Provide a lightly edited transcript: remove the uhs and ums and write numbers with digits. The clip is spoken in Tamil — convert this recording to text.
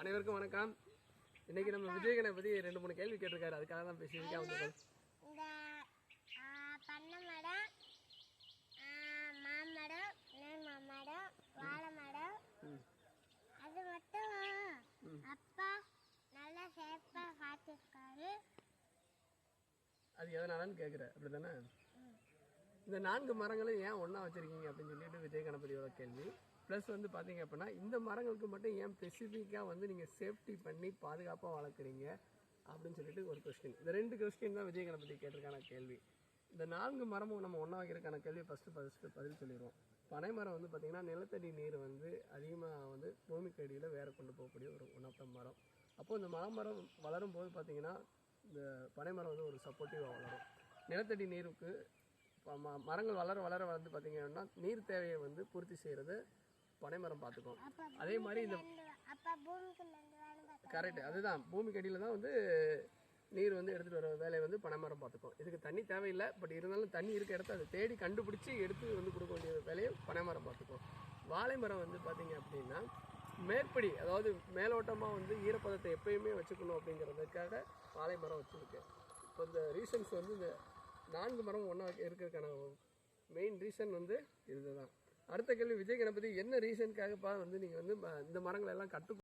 அனைவருக்கும் வணக்கம். இன்னைக்கு நம்ம விஜயகனை பத்தி 2-3 கேள்வி கேட்டிருக்காரு. அதுக்காக தான் பேசியிருக்கேன். இந்த பண்ணை மரம், மாமரம், மாமரம், வாழை மரம், அது மட்டும் அப்பா நல்லா சேஃபா பார்த்துருக்காரு. அது எதனாலன்னு கேட்குற, அப்படிதானே? இந்த 4 மரங்களும் ஏன் ஒன்றா வச்சுருக்கீங்க அப்படின்னு சொல்லிட்டு விஜய் கணபதியோட கேள்வி. ப்ளஸ் வந்து பார்த்தீங்க அப்படின்னா இந்த மரங்களுக்கு மட்டும் ஏன் ஸ்பெசிஃபிக்காக வந்து நீங்கள் சேஃப்டி பண்ணி பாதுகாப்பாக வளர்க்குறீங்க அப்படின்னு சொல்லிட்டு ஒரு கொஸ்டின். இந்த 2 கொஸ்டின் தான் விஜய் கணபதி கேட்டிருக்கான கேள்வி. இந்த 4 மரமும் நம்ம ஒன்றா வைக்கிறதுக்கான கேள்வி ஃபஸ்ட்டு பதில் சொல்லிடுவோம். பனை மரம் வந்து பார்த்திங்கன்னா நிலத்தடி நீர் வந்து அதிகமாக வந்து பூமிக்கு அடியில் வேற கொண்டு போகக்கூடிய ஒரு ஒன் ஆஃப் த மரம். அப்போது இந்த மரம் வளரும் போது பார்த்திங்கன்னா இந்த பனை மரம் வந்து ஒரு சப்போர்ட்டிவாக வளரும். நிலத்தடி நீருக்கு மரங்கள் வளர வந்து பார்த்திங்கன்னா நீர் தேவையை வந்து பூர்த்தி செய்கிறது பனைமரம் பார்த்துக்கும். அதே மாதிரி இந்த கரெக்ட், அதுதான் பூமிக்கு அடியில் தான் வந்து நீர் வந்து எடுத்துகிட்டு வர வேலையை வந்து பனைமரம் பார்த்துக்கும். இதுக்கு தண்ணி தேவையில்லை, பட் இருந்தாலும் தண்ணி இருக்க இடத்த அதை தேடி கண்டுபிடிச்சி எடுத்து வந்து கொடுக்க வேண்டிய வேலையை பனைமரம் பார்த்துக்கும். வாழை மரம் வந்து பார்த்திங்க அப்படின்னா மேற்படி, அதாவது மேலோட்டமாக வந்து ஈரப்பதத்தை எப்பயுமே வச்சுக்கணும் அப்படிங்கிறதுக்காக வாழை மரம் வச்சுருக்கு. இப்போ இந்த ரீசன்ஸ் வந்து இந்த 4 மரம் ஒன்றா இருக்கிறதுக்கான மெயின் ரீசன் வந்து இதுதான். அடுத்த கேள்வி விஜய் கணபதி, என்ன ரீசனுக்காகப்பா வந்து நீங்கள் வந்து இந்த மரங்களை எல்லாம்